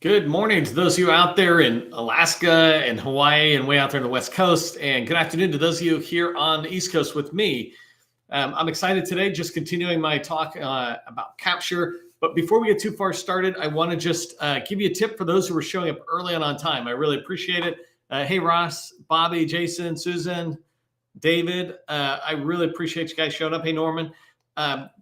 Good morning to those of you out there in Alaska and Hawaii and way out there on the West Coast. And good afternoon to those of you here on the East Coast with me. I'm excited today, just continuing my talk about capture. But before we get too far started, I want to just give you a tip for those who are showing up early and on time. I really appreciate it. Hey, Ross, Bobby, Jason, Susan, David, I really appreciate you guys showing up. Hey, Norman.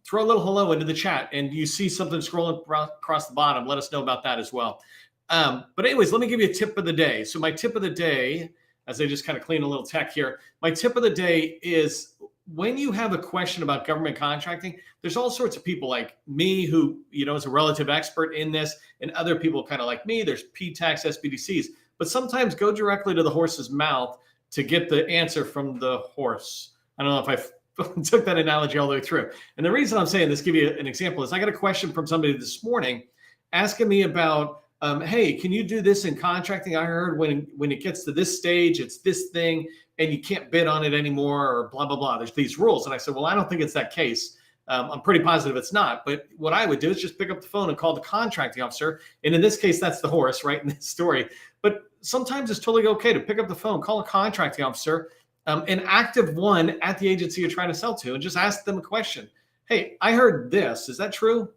Throw a little hello into the chat, and you see something scrolling across the bottom, let us know about that as well. But anyways, let me give you a tip of the day. So my tip of the day, as I just kind of clean a little tech here, my tip of the day is when you have a question about government contracting, there's all sorts of people like me who, is a relative expert in this, and other people kind of like me. There's PTACs, SBDCs, but sometimes go directly to the horse's mouth to get the answer from the horse. I don't know if I took that analogy all the way through. And the reason I'm saying this, give you an example, is I got a question from somebody this morning asking me about, hey, can you do this in contracting? I heard when it gets to this stage, it's this thing, and you can't bid on it anymore, or blah, blah, blah. There's these rules. And I said, well, I don't think it's that case. I'm pretty positive it's not. But what I would do is just pick up the phone and call the contracting officer. And in this case, that's the horse, right, in this story. But sometimes it's totally okay to pick up the phone, call a contracting officer, an active one at the agency you're trying to sell to, and just ask them a question. Hey, I heard this. Is that true?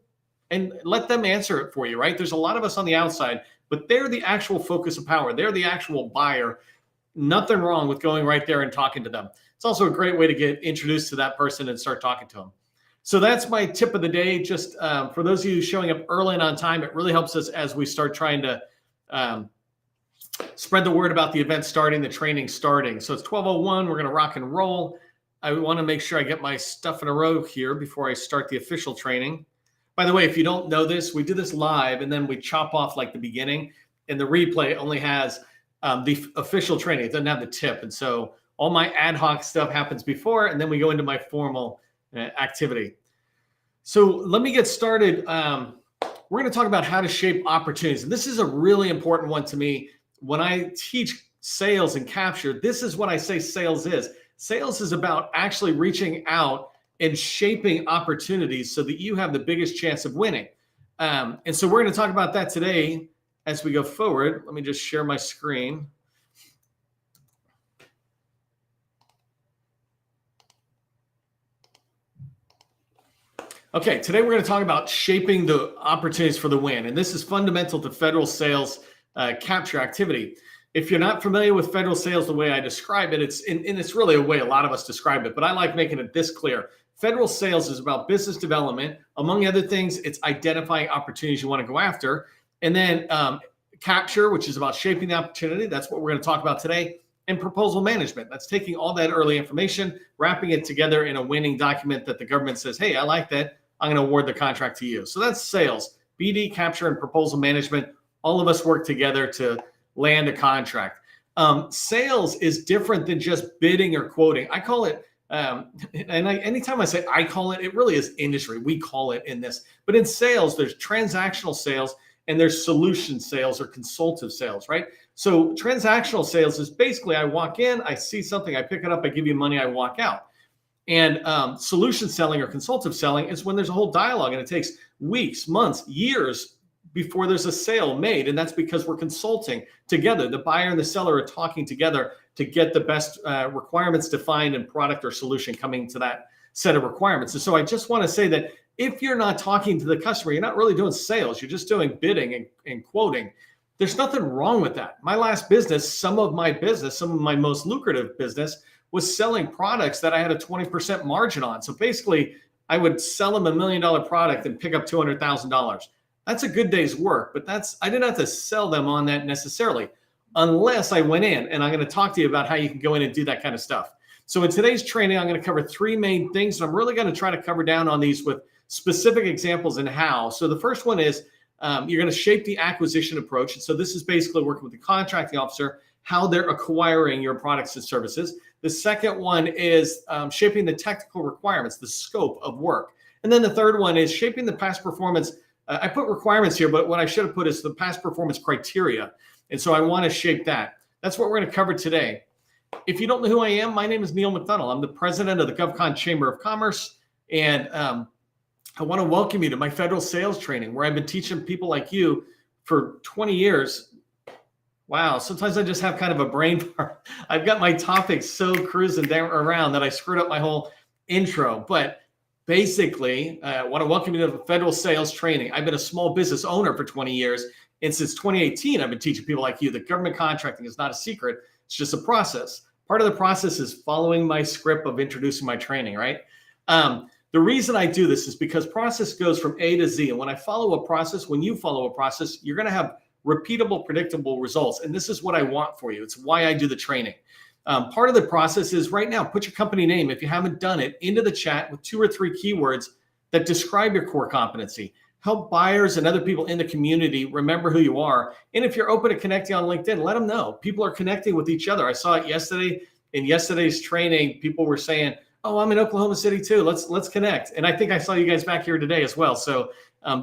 And let them answer it for you, right? There's a lot of us on the outside, but they're the actual focus of power. They're the actual buyer. Nothing wrong with going right there and talking to them. It's also a great way to get introduced to that person and start talking to them. So that's my tip of the day. Just for those of you showing up early and on time, it really helps us as we start trying to spread the word about the event starting, the training starting. So it's 12:01. We're going to rock and roll. I want to make sure I get my stuff in a row here before I start the official training. By the way, if you don't know this, we do this live and then we chop off like the beginning, and the replay only has the official training. It doesn't have the tip. And so all my ad hoc stuff happens before, and then we go into my formal activity. So let me get started. We're going to talk about how to shape opportunities. And this is a really important one to me. When I teach sales and capture, this is what I say sales is. Sales is about actually reaching out and shaping opportunities so that you have the biggest chance of winning. And so we're going to talk about that today as we go forward. Let me just share my screen. Okay, today we're going to talk about shaping the opportunities for the win. And this is fundamental to federal sales capture activity. If you're not familiar with federal sales, the way I describe it, it's really a way a lot of us describe it, but I like making it this clear. Federal sales is about business development. Among other things, it's identifying opportunities you want to go after. And then capture, which is about shaping the opportunity. That's what we're going to talk about today. And proposal management. That's taking all that early information, wrapping it together in a winning document that the government says, hey, I like that. I'm going to award the contract to you. So that's sales, BD, capture, and proposal management. All of us work together to land a contract. Sales is different than just bidding or quoting. I call it, anytime I say I call it, it really is industry. We call it in this. But in sales, there's transactional sales and there's solution sales or consultative sales, right? So transactional sales is basically I walk in, I see something, I pick it up, I give you money, I walk out. And solution selling or consultative selling is when there's a whole dialogue and it takes weeks, months, years before there's a sale made. And that's because we're consulting together. The buyer and the seller are talking together to get the best requirements defined and product or solution coming to that set of requirements. And so I just want to say that if you're not talking to the customer, you're not really doing sales, you're just doing bidding and quoting. There's nothing wrong with that. My last business, some of my most lucrative business was selling products that I had a 20% margin on. So basically I would sell them $1 million product and pick up $200,000. That's a good day's work, but I didn't have to sell them on that necessarily unless I went in, and I'm going to talk to you about how you can go in and do that kind of stuff. So in today's training, I'm going to cover three main things, and I'm really going to try to cover down on these with specific examples and how. So the first one is you're going to shape the acquisition approach. And so this is basically working with the contracting officer, how they're acquiring your products and services. The second one is shaping the technical requirements, the scope of work. And then the third one is shaping the past performance. I put requirements here, but what I should have put is the past performance criteria. And so I want to shape that. That's what we're going to cover today. If you don't know who I am, my name is Neil McDonnell. I'm the president of the GovCon Chamber of Commerce. And I want to welcome you to my federal sales training, where I've been teaching people like you for 20 years. Wow, sometimes I just have kind of a brain fart. I've got my topics so cruising down around that I screwed up my whole intro. But basically, I want to welcome you to federal sales training. I've been a small business owner for 20 years. And since 2018, I've been teaching people like you that government contracting is not a secret. It's just a process. Part of the process is following my script of introducing my training, right? The reason I do this is because process goes from A to Z. And when I follow a process, when you follow a process, you're going to have repeatable, predictable results. And this is what I want for you. It's why I do the training. Part of the process is right now, put your company name, if you haven't done it, into the chat with 2 or 3 keywords that describe your core competency. Help buyers and other people in the community remember who you are. And if you're open to connecting on LinkedIn, let them know. People are connecting with each other. I saw it yesterday. In yesterday's training, people were saying, oh, I'm in Oklahoma City too. Let's connect. And I think I saw you guys back here today as well. So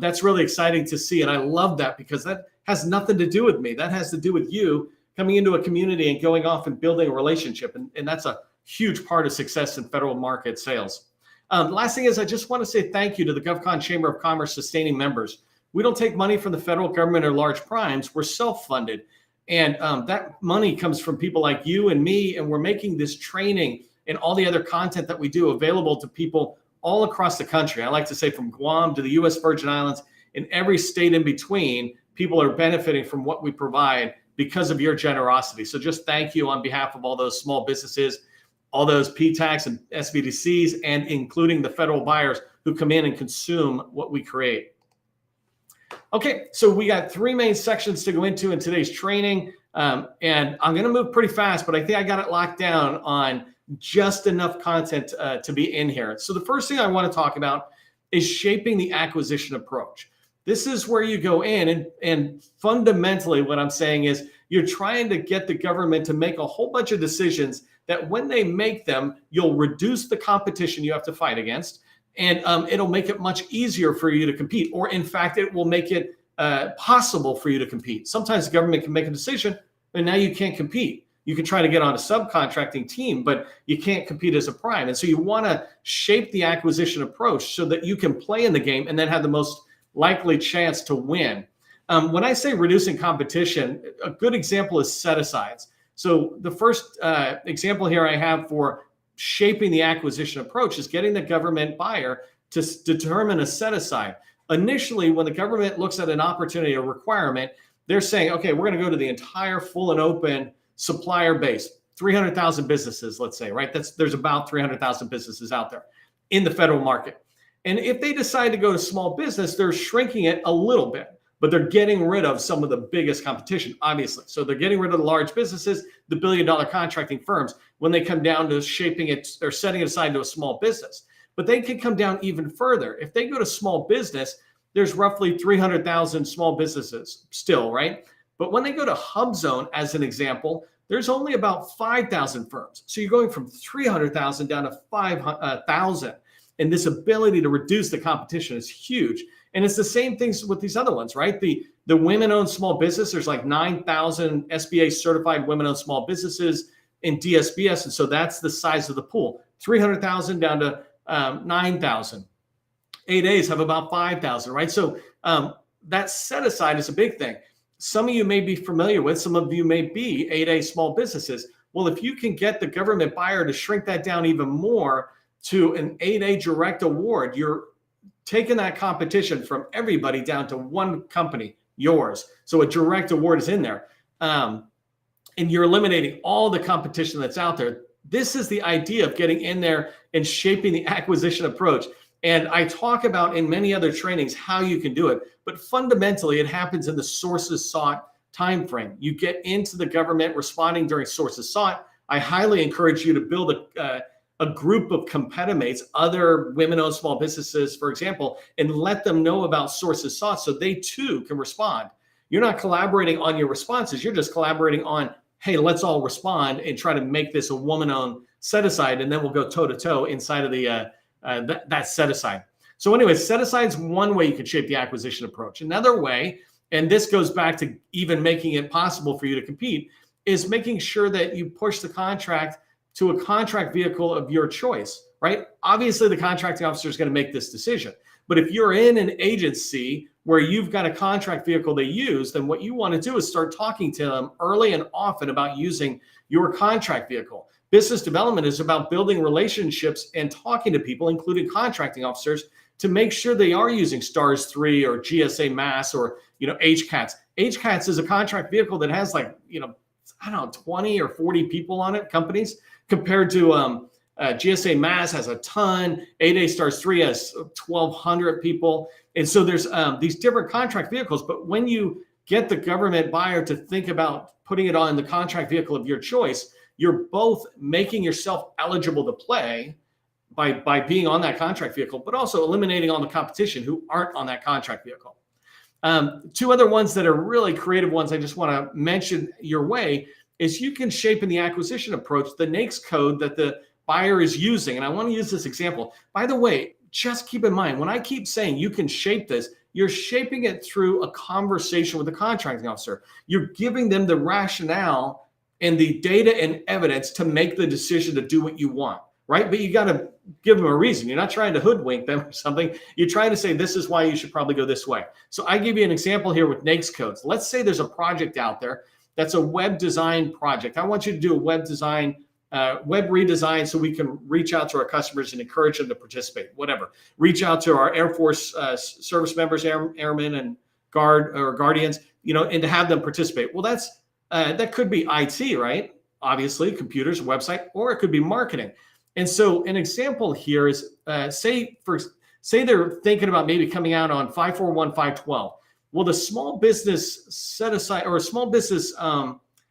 that's really exciting to see. And I love that because that has nothing to do with me. That has to do with you coming into a community and going off and building a relationship. And that's a huge part of success in federal market sales. Last thing is I just want to say thank you to the GovCon Chamber of Commerce sustaining members. We don't take money from the federal government or large primes. We're self-funded. And that money comes from people like you and me. And we're making this training and all the other content that we do available to people all across the country. I like to say from Guam to the U.S. Virgin Islands and every state in between, people are benefiting from what we provide because of your generosity. So just thank you on behalf of all those small businesses, all those PTACs and SBDCs, and including the federal buyers who come in and consume what we create. Okay, so we got 3 main sections to go into in today's training. And I'm going to move pretty fast, but I think I got it locked down on just enough content to be in here. So the first thing I want to talk about is shaping the acquisition approach. This is where you go in and fundamentally what I'm saying is you're trying to get the government to make a whole bunch of decisions that when they make them, you'll reduce the competition you have to fight against. And it'll make it much easier for you to compete. Or in fact, it will make it possible for you to compete. Sometimes the government can make a decision and now you can't compete. You can try to get on a subcontracting team, but you can't compete as a prime. And so you want to shape the acquisition approach so that you can play in the game and then have the most likely chance to win. When I say reducing competition, a good example is set-asides. So the first example here I have for shaping the acquisition approach is getting the government buyer to determine a set-aside. Initially, when the government looks at an opportunity or requirement, they're saying, okay, we're going to go to the entire full and open supplier base, 300,000 businesses, let's say, right? There's about 300,000 businesses out there in the federal market. And if they decide to go to small business, they're shrinking it a little bit, but they're getting rid of some of the biggest competition, obviously. So they're getting rid of the large businesses, the billion-dollar contracting firms, when they come down to shaping it or setting it aside to a small business. But they can come down even further. If they go to small business, there's roughly 300,000 small businesses still, right? But when they go to HubZone, as an example, there's only about 5,000 firms. So you're going from 300,000 down to 5,000. And this ability to reduce the competition is huge. And it's the same things with these other ones, right? The women-owned small business, there's like 9,000 SBA certified women-owned small businesses in DSBS. And so that's the size of the pool, 300,000 down to 9,000. 8As have about 5,000, right? So that set aside is a big thing. Some of you may be familiar with, some of you may be 8A small businesses. Well, if you can get the government buyer to shrink that down even more to an 8A direct award, you're taking that competition from everybody down to one company, yours. So a direct award is in there. And you're eliminating all the competition that's out there. This is the idea of getting in there and shaping the acquisition approach. And I talk about in many other trainings how you can do it, but fundamentally it happens in the sources sought time frame. You get into the government responding during sources sought. I highly encourage you to build a group of competimates, other women-owned small businesses, for example, and let them know about sources sought so they too can respond. You're not collaborating on your responses. You're just collaborating on, hey, let's all respond and try to make this a woman-owned set-aside, and then we'll go toe-to-toe inside of the that set-aside. So anyway, set-aside is one way you can shape the acquisition approach. Another way, and this goes back to even making it possible for you to compete, is making sure that you push the contract to a contract vehicle of your choice, right? Obviously, the contracting officer is going to make this decision. But if you're in an agency where you've got a contract vehicle they use, then what you want to do is start talking to them early and often about using your contract vehicle. Business development is about building relationships and talking to people, including contracting officers, to make sure they are using STARS 3 or GSA Mass or HCATS. HCATS is a contract vehicle that has I don't know, 20 or 40 people on it, companies, compared to GSA Mass has a ton. 8A STARS 3 has 1,200 people. And so there's these different contract vehicles. But when you get the government buyer to think about putting it on the contract vehicle of your choice, you're both making yourself eligible to play by being on that contract vehicle, but also eliminating all the competition who aren't on that contract vehicle. Two other ones that are really creative ones I just want to mention your way is you can shape in the acquisition approach the NAICS code that the buyer is using. And I want to use this example. By the way, just keep in mind, when I keep saying you can shape this, you're shaping it through a conversation with the contracting officer. You're giving them the rationale and the data and evidence to make the decision to do what you want, right? But you got to give them a reason. You're not trying to hoodwink them or something. You're trying to say, this is why you should probably go this way. So I give you an example here with NAICS codes. Let's say there's a project out there that's a web design project. I want you to do a web redesign so we can reach out to our customers and encourage them to participate, whatever. Reach out to our Air Force service members, airmen and guardians, and to have them participate. Well, that could be IT, right? Obviously, computers, website, or it could be marketing. And so an example here is, say they're thinking about maybe coming out on 541, 512. Well, the small business set aside, or a small business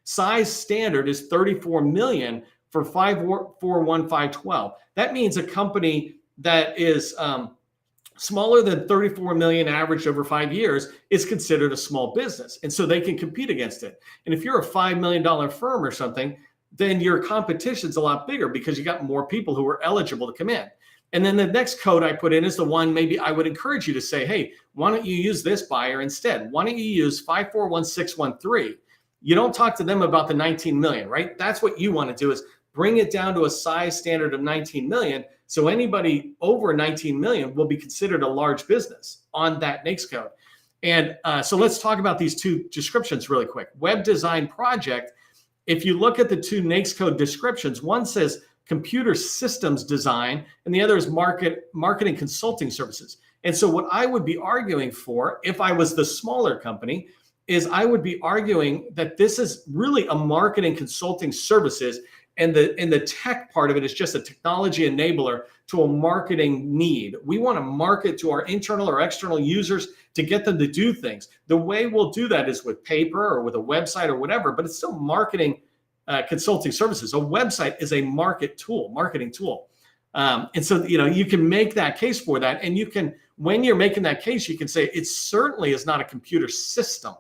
size standard is 34 million for 541, 512. That means a company that is smaller than 34 million averaged over 5 years is considered a small business. And so they can compete against it. And if you're a $5 million firm or something, then your competition's a lot bigger because you got more people who are eligible to come in. And then the next code I put in is the one maybe I would encourage you to say, hey, why don't you use this buyer instead? Why don't you use 541613? You don't talk to them about the 19 million, right? That's what you want to do, is bring it down to a size standard of 19 million. So anybody over 19 million will be considered a large business on that NAICS code. And so let's talk about these two descriptions really quick. Web design project. If you look at the two NAICS code descriptions, one says computer systems design, and the other is marketing consulting services. And so what I would be arguing for, if I was the smaller company, is I would be arguing that this is really a marketing consulting services, and the tech part of it is just a technology enabler to a marketing need. We want to market to our internal or external users to get them to do things. The way we'll do that is with paper or with a website or whatever, but it's still marketing consulting services. A website is a marketing tool. And so, you can make that case for that. And you can, when you're making that case, you can say it certainly is not a computer system,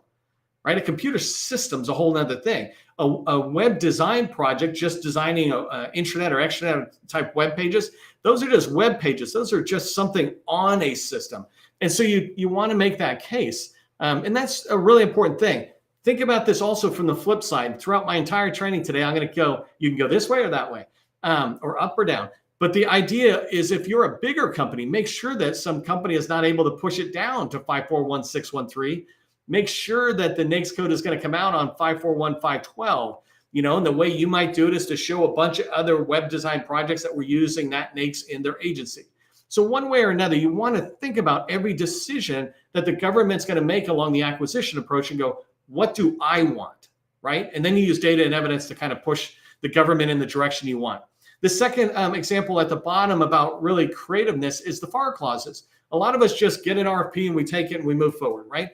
right? A computer system's a whole other thing. A web design project, just designing a intranet or extranet type web pages, those are just web pages. Those are just something on a system. And so you want to make that case. And that's a really important thing. Think about this also from the flip side. Throughout my entire training today, I'm going to go, you can go this way or that way, or up or down. But the idea is, if you're a bigger company, make sure that some company is not able to push it down to 541613. Make sure that the NAICS code is going to come out on 541, 512. And the way you might do it is to show a bunch of other web design projects that were using that NAICS in their agency. So one way or another, you want to think about every decision that the government's going to make along the acquisition approach and go, what do I want, right? And then you use data and evidence to kind of push the government in the direction you want. The second example at the bottom about really creativeness is the FAR clauses. A lot of us just get an RFP and we take it and we move forward, right?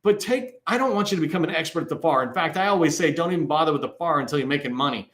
But I don't want you to become an expert at the FAR. In fact, I always say, don't even bother with the FAR until you're making money.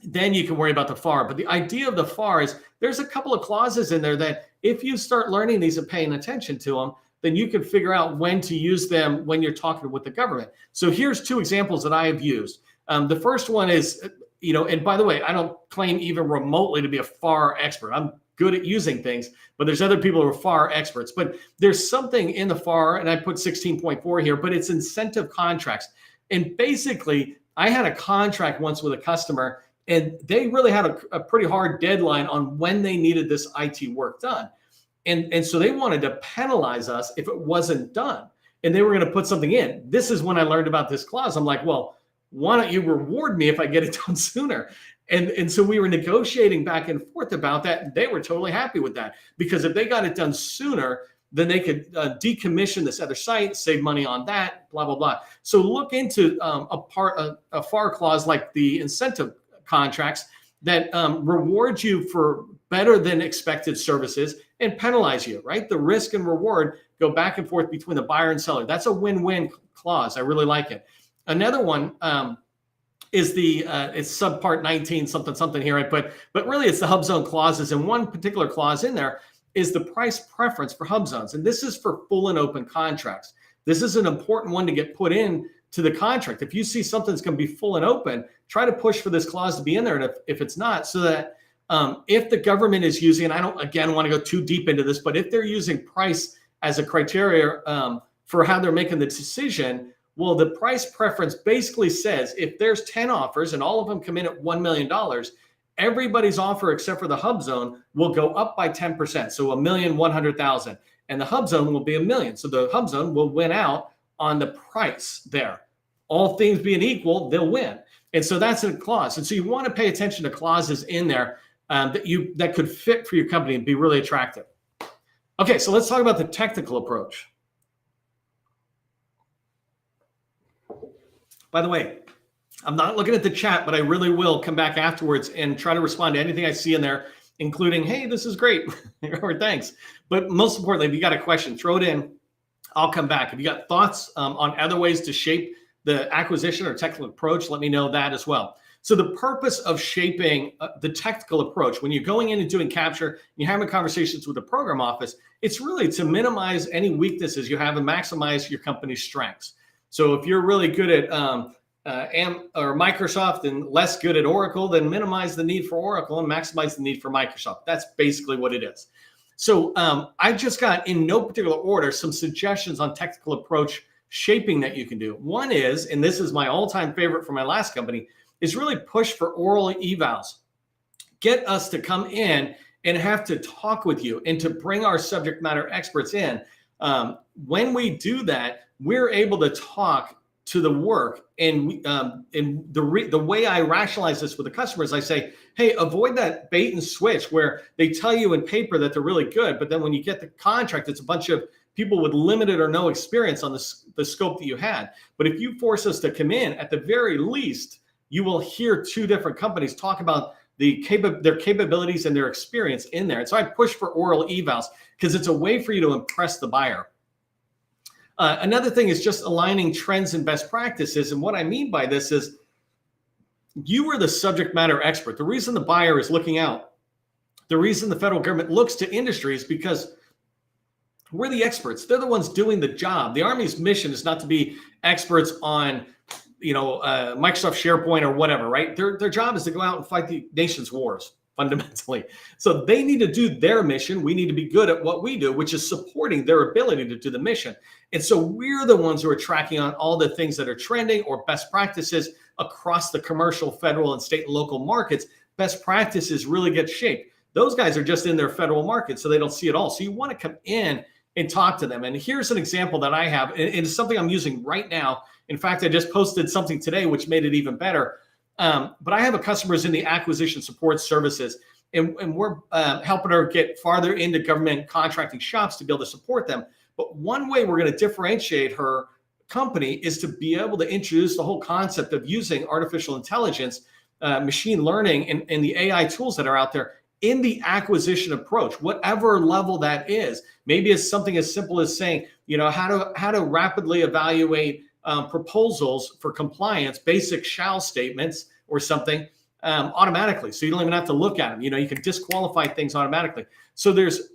Then you can worry about the FAR. But the idea of the FAR is there's a couple of clauses in there that if you start learning these and paying attention to them, then you can figure out when to use them when you're talking with the government. So here's two examples that I have used. The first one is, and by the way, I don't claim even remotely to be a FAR expert. I'm good at using things, but there's other people who are FAR experts. But there's something in the FAR, and I put 16.4 here, but it's incentive contracts. And basically, I had a contract once with a customer, and they really had a pretty hard deadline on when they needed this IT work done. And so they wanted to penalize us if it wasn't done. And they were going to put something in. This is when I learned about this clause. I'm like, well, why don't you reward me if I get it done sooner? And so we were negotiating back and forth about that. And they were totally happy with that, because if they got it done sooner, then they could decommission this other site, save money on that, blah, blah, blah. So look into a FAR clause like the incentive contracts that reward you for better than expected services and penalize you, right? The risk and reward go back and forth between the buyer and seller. That's a win-win clause. I really like it. Another one is it's subpart 19 something here, right? But really it's the hub zone clauses, and one particular clause in there is the price preference for hub zones. And this is for full and open contracts. This is an important one to get put in to the contract. If you see something's going to be full and open, try to push for this clause to be in there. And if it's not, so that if the government is using, and I don't, again, want to go too deep into this, but if they're using price as a criteria for how they're making the decision, well, the price preference basically says if there's 10 offers and all of them come in at $1 million, everybody's offer except for the hub zone will go up by 10%. So 1,100,000, and the hub zone will be $1 million. So the hub zone will win out on the price there. All things being equal, they'll win. And so that's a clause. And so you want to pay attention to clauses in there that could fit for your company and be really attractive. Okay, so let's talk about the technical approach. By the way, I'm not looking at the chat, but I really will come back afterwards and try to respond to anything I see in there, including, hey, this is great, or thanks. But most importantly, if you got a question, throw it in. I'll come back. If you got thoughts on other ways to shape the acquisition or technical approach, let me know that as well. So the purpose of shaping the technical approach, when you're going in and doing capture, you're having conversations with the program office, it's really to minimize any weaknesses you have and maximize your company's strengths. So if you're really good at Microsoft and less good at Oracle, then minimize the need for Oracle and maximize the need for Microsoft. That's basically what it is. So I just got, in no particular order, some suggestions on technical approach shaping that you can do. One is, and this is my all-time favorite for my last company, is really push for oral evals. Get us to come in and have to talk with you and to bring our subject matter experts in. When we do that, we're able to talk to the work. And the way I rationalize this with the customers, I say, hey, avoid that bait and switch where they tell you in paper that they're really good, but then when you get the contract, it's a bunch of people with limited or no experience on the scope that you had. But if you force us to come in, at the very least, you will hear two different companies talk about their capabilities and their experience in there. And so I push for oral evals because it's a way for you to impress the buyer. Another thing is just aligning trends and best practices. And what I mean by this is you are the subject matter expert. The reason the buyer is looking out, the reason the federal government looks to industry is because we're the experts. They're the ones doing the job. The Army's mission is not to be experts on, Microsoft SharePoint or whatever, right? Their job is to go out and fight the nation's wars, fundamentally. So they need to do their mission. We need to be good at what we do, which is supporting their ability to do the mission. And so we're the ones who are tracking on all the things that are trending or best practices across the commercial, federal, and state and local markets. Best practices really get shaped. Those guys are just in their federal market, so they don't see it all. So you want to come in and talk to them. And here's an example that I have. And it's something I'm using right now. In fact, I just posted something today, which made it even better. But I have a customers in the acquisition support services, and we're helping her get farther into government contracting shops to be able to support them. But one way we're going to differentiate her company is to be able to introduce the whole concept of using artificial intelligence, machine learning, and the AI tools that are out there in the acquisition approach, whatever level that is. Maybe it's something as simple as saying, how to rapidly evaluate proposals for compliance, basic shall statements or something automatically. So you don't even have to look at them. You can disqualify things automatically. So there's,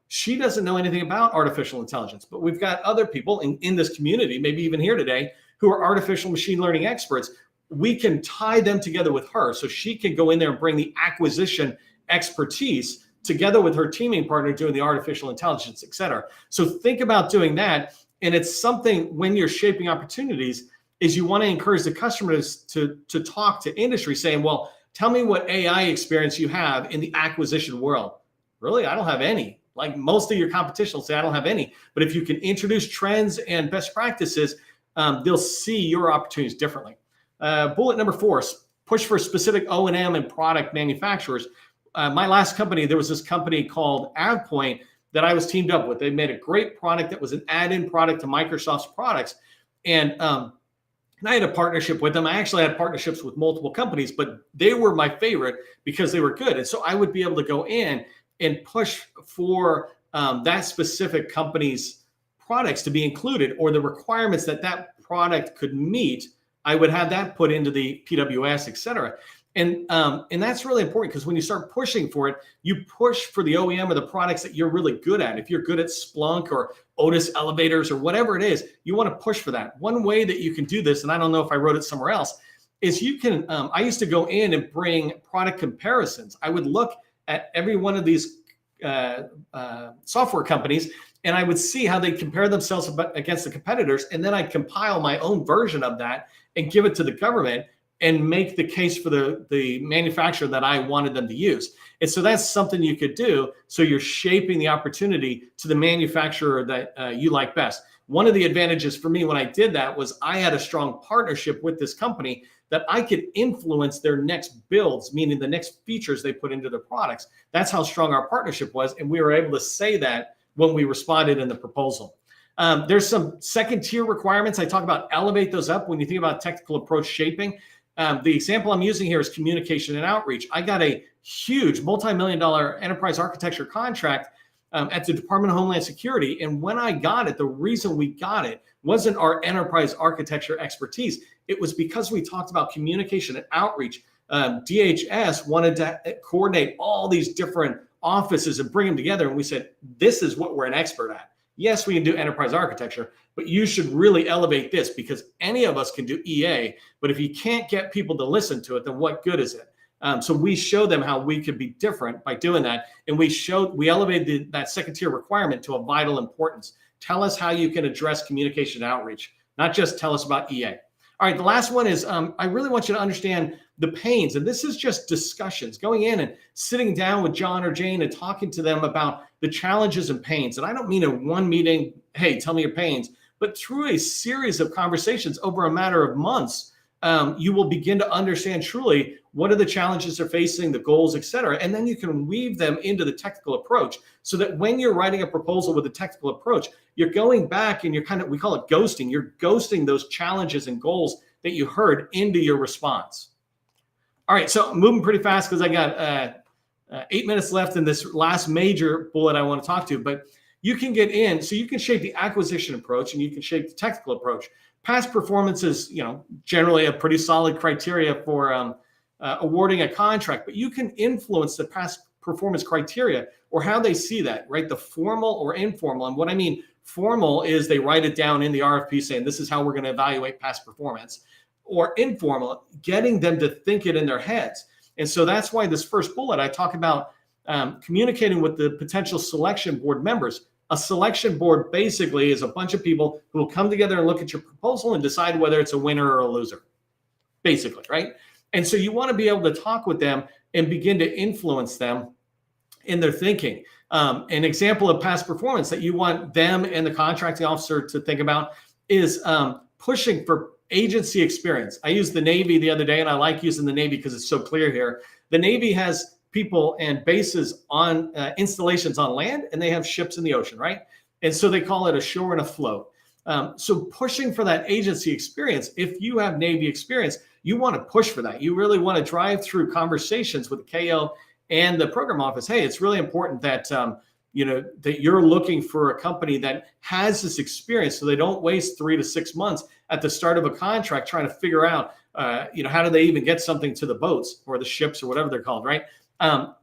she doesn't know anything about artificial intelligence, but we've got other people in this community, maybe even here today, who are artificial machine learning experts. We can tie them together with her so she can go in there and bring the acquisition expertise together with her teaming partner doing the artificial intelligence, et cetera. So think about doing that. And it's something when you're shaping opportunities is you want to encourage the customers to talk to industry saying, well, tell me what AI experience you have in the acquisition world. Really? I don't have any. Like most of your competition will say, I don't have any. But if you can introduce trends and best practices, they'll see your opportunities differently. Bullet number 4, push for specific O&M and product manufacturers. My last company, there was this company called AvePoint that I was teamed up with. They made a great product that was an add-in product to Microsoft's products. And I had a partnership with them. I actually had partnerships with multiple companies, but they were my favorite because they were good. And so I would be able to go in and push for that specific company's products to be included, or the requirements that that product could meet. I would have that put into the PWS, et cetera. And that's really important, because when you start pushing for it, you push for the OEM or the products that you're really good at. If you're good at Splunk or Otis elevators or whatever it is, you want to push for that. One way that you can do this, and I don't know if I wrote it somewhere else, is you can, I used to go in and bring product comparisons. I would look at every one of these software companies, and I would see how they compare themselves against the competitors. And then I'd compile my own version of that and give it to the government and make the case for the manufacturer that I wanted them to use. And so that's something you could do. So you're shaping the opportunity to the manufacturer that you like best. One of the advantages for me when I did that was I had a strong partnership with this company that I could influence their next builds, meaning the next features they put into their products. That's how strong our partnership was. And we were able to say that when we responded in the proposal. There's some second tier requirements. I talk about elevate those up when you think about technical approach shaping. The example I'm using here is communication and outreach. I got a huge multi-million-dollar enterprise architecture contract at the Department of Homeland Security. And when I got it, the reason we got it wasn't our enterprise architecture expertise. It was because we talked about communication and outreach. DHS wanted to coordinate all these different offices and bring them together. And we said, this is what we're an expert at. Yes, we can do enterprise architecture, but you should really elevate this, because any of us can do EA. But if you can't get people to listen to it, then what good is it? So we showed them how we could be different by doing that. And we elevated that second tier requirement to a vital importance. Tell us how you can address communication and outreach, not just tell us about EA. All right, the last one is I really want you to understand the pains. And this is just discussions, going in and sitting down with John or Jane and talking to them about the challenges and pains. And I don't mean in one meeting, hey, tell me your pains, but through a series of conversations over a matter of months, you will begin to understand truly what are the challenges they're facing, the goals, et cetera. And then you can weave them into the technical approach, so that when you're writing a proposal with a technical approach, you're going back and you're we call it ghosting. You're ghosting those challenges and goals that you heard into your response. All right, so moving pretty fast because I got 8 minutes left in this last major bullet I want to talk to, but you can get in, so you can shape the acquisition approach and you can shape the technical approach. Past performance is, generally a pretty solid criteria for awarding a contract, but you can influence the past performance criteria or how they see that, right? The formal or informal. And what I mean formal is they write it down in the RFP saying this is how we're going to evaluate past performance, or informal, getting them to think it in their heads. And so that's why this first bullet, I talk about communicating with the potential selection board members. A selection board basically is a bunch of people who will come together and look at your proposal and decide whether it's a winner or a loser, basically, right? And so you want to be able to talk with them and begin to influence them in their thinking. An example of past performance that you want them and the contracting officer to think about is pushing for agency experience. I used the Navy the other day, and I like using the Navy because it's so clear here. The Navy has people and bases on installations on land, and they have ships in the ocean, right? And so they call it a shore and a float. So pushing for that agency experience, if you have Navy experience, you want to push for that. You really want to drive through conversations with the KO and the program office. Hey, it's really important that that you're looking for a company that has this experience, so they don't waste 3 to 6 months at the start of a contract trying to figure out, how do they even get something to the boats or the ships or whatever they're called, right?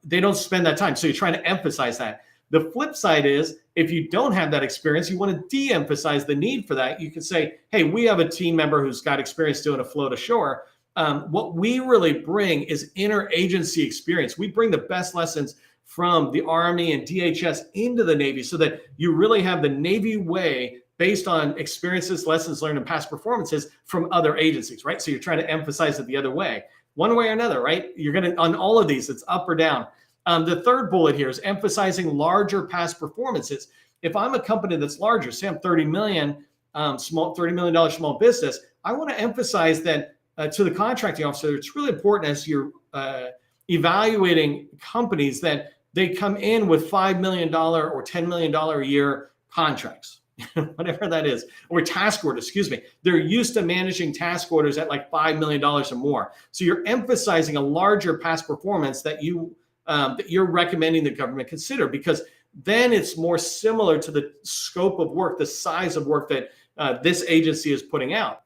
They don't spend that time. So you're trying to emphasize that. The flip side is, if you don't have that experience, you want to de-emphasize the need for that. You can say, hey, we have a team member who's got experience doing a float ashore. What we really bring is interagency experience. We bring the best lessons from the Army and DHS into the Navy, so that you really have the Navy way based on experiences, lessons learned, and past performances from other agencies, right? So you're trying to emphasize it the other way, one way or another, right? You're going to, on all of these, it's up or down. The third bullet here is emphasizing larger past performances. If I'm a company that's larger, say I'm 30 million, $30 million small business, I want to emphasize that to the contracting officer, it's really important as you're evaluating companies that they come in with $5 million or $10 million a year contracts, whatever that is, or task orders, excuse me. They're used to managing task orders at like $5 million or more. So you're emphasizing a larger past performance that you're recommending the government consider, because then it's more similar to the scope of work, the size of work that this agency is putting out.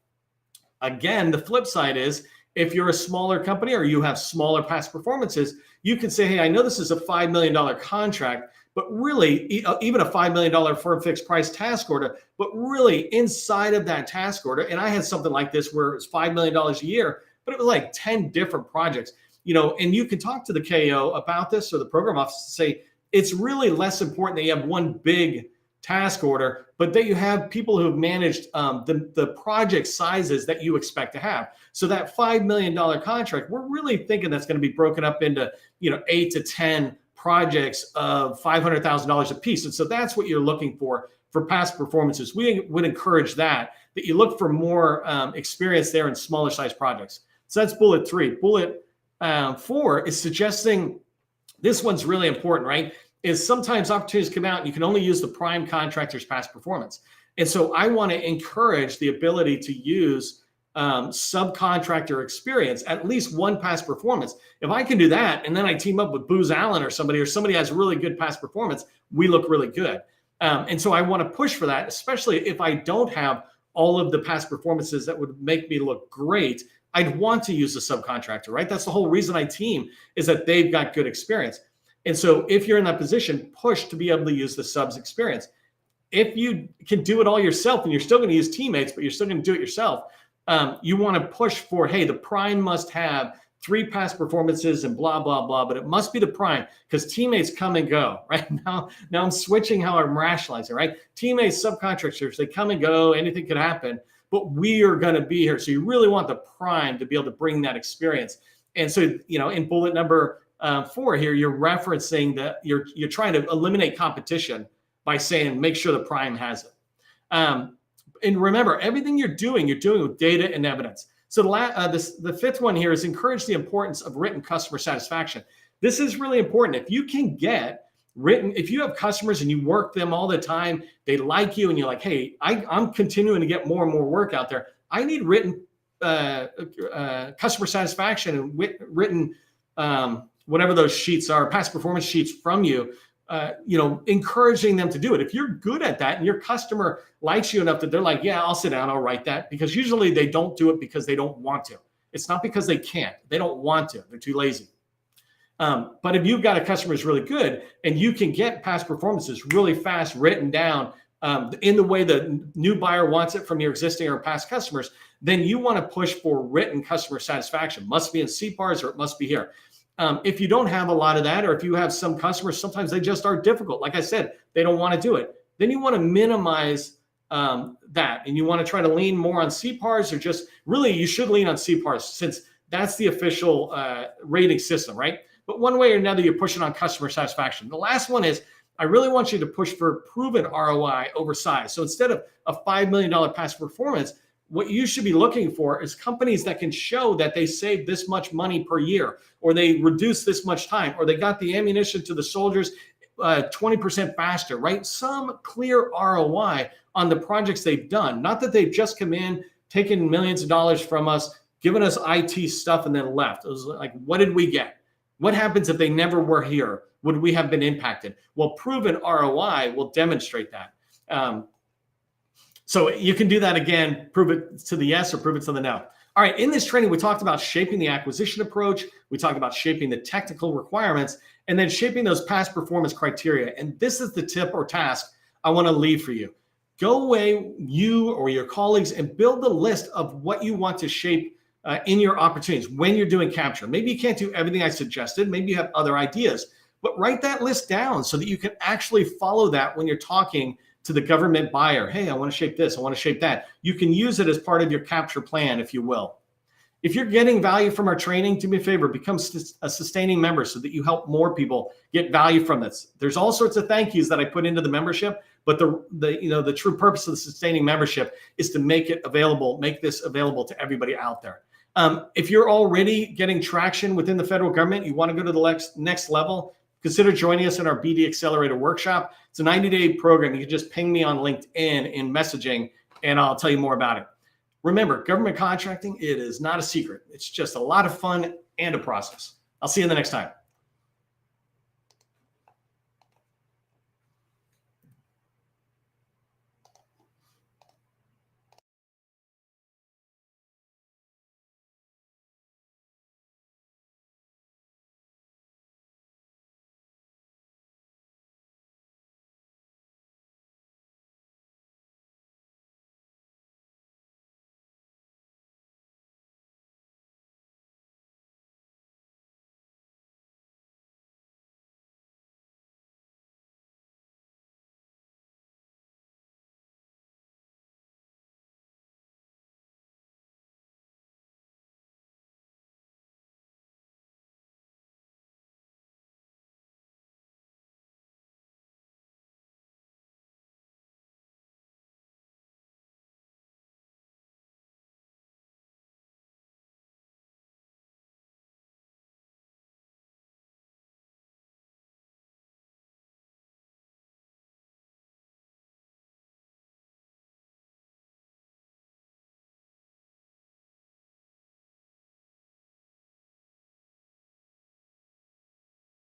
Again, the flip side is, if you're a smaller company or you have smaller past performances, you can say, hey, I know this is a $5 million contract, but really, even a $5 million firm fixed price task order, but really inside of that task order, and I had something like this where it's $5 million a year, but it was like 10 different projects, and you can talk to the KO about this or the program office to say, it's really less important that you have one big task order, but that you have people who have managed the project sizes that you expect to have. So that $5 million contract, we're really thinking that's going to be broken up into 8 to 10 projects of $500,000 a piece. And so that's what you're looking for past performances. We would encourage that you look for more experience there in smaller size projects. So that's bullet 3. Bullet 4 is suggesting, this one's really important, right? Is sometimes opportunities come out and you can only use the prime contractor's past performance. And so I want to encourage the ability to use subcontractor experience, at least one past performance. If I can do that, and then I team up with Booz Allen or somebody has really good past performance, we look really good. And so I want to push for that, especially if I don't have all of the past performances that would make me look great. I'd want to use a subcontractor, right? That's the whole reason I team, is that they've got good experience. And so if you're in that position, push to be able to use the subs experience. If you can do it all yourself and you're still going to use teammates, but you're still going to do it yourself, you want to push for, hey, the prime must have 3 past performances and blah, blah, blah, but it must be the prime, because teammates come and go, right? Now I'm switching how I'm rationalizing, right? Teammates, subcontractors, they come and go, anything could happen, but we are going to be here. So you really want the prime to be able to bring that experience. And so, in bullet number 4 here, you're referencing that you're trying to eliminate competition by saying, make sure the prime has it. And remember, everything you're doing with data and evidence. So the 5th one here is encourage the importance of written customer satisfaction. This is really important. If you can get written, if you have customers and you work them all the time, they like you and you're like, hey, I'm continuing to get more and more work out there. I need written customer satisfaction and written whatever those sheets are, past performance sheets from you, encouraging them to do it. If you're good at that and your customer likes you enough that they're like, yeah, I'll sit down, I'll write that, because usually they don't do it because they don't want to. It's not because they can't. They don't want to. They're too lazy. But if you've got a customer who's really good and you can get past performances really fast written down in the way the new buyer wants it from your existing or past customers, then you want to push for written customer satisfaction. Must be in CPARs or it must be here. If you don't have a lot of that, or if you have some customers, sometimes they just are difficult. Like I said, they don't want to do it. Then you want to minimize that, and you want to try to lean more on CPARs, or just really you should lean on CPARs, since that's the official rating system, right? But one way or another, you're pushing on customer satisfaction. The last one is, I really want you to push for proven ROI over size. So instead of a $5 million past performance, what you should be looking for is companies that can show that they saved this much money per year, or they reduced this much time, or they got the ammunition to the soldiers 20% faster, right? Some clear ROI on the projects they've done. Not that they've just come in, taken millions of dollars from us, given us IT stuff, and then left. It was like, what did we get? What happens if they never were here? Would we have been impacted? Well, proven ROI will demonstrate that. So you can do that again, prove it to the yes or prove it to the no. All right, in this training, we talked about shaping the acquisition approach. We talked about shaping the technical requirements, and then shaping those past performance criteria. And this is the tip or task I want to leave for you. Go away, you or your colleagues, and build the list of what you want to shape in your opportunities when you're doing capture. Maybe you can't do everything I suggested. Maybe you have other ideas, but write that list down so that you can actually follow that when you're talking to the government buyer. Hey, I want to shape this, I want to shape that. You can use it as part of your capture plan, if you will. If you're getting value from our training, do me a favor, become a sustaining member so that you help more people get value from this. There's all sorts of thank yous that I put into the membership, but the true purpose of the sustaining membership is to make this available to everybody out there. If you're already getting traction within the federal government, you want to go to the next level, consider joining us in our BD Accelerator workshop. It's a 90-day program. You can just ping me on LinkedIn in messaging, and I'll tell you more about it. Remember, government contracting, it is not a secret. It's just a lot of fun and a process. I'll see you in the next time.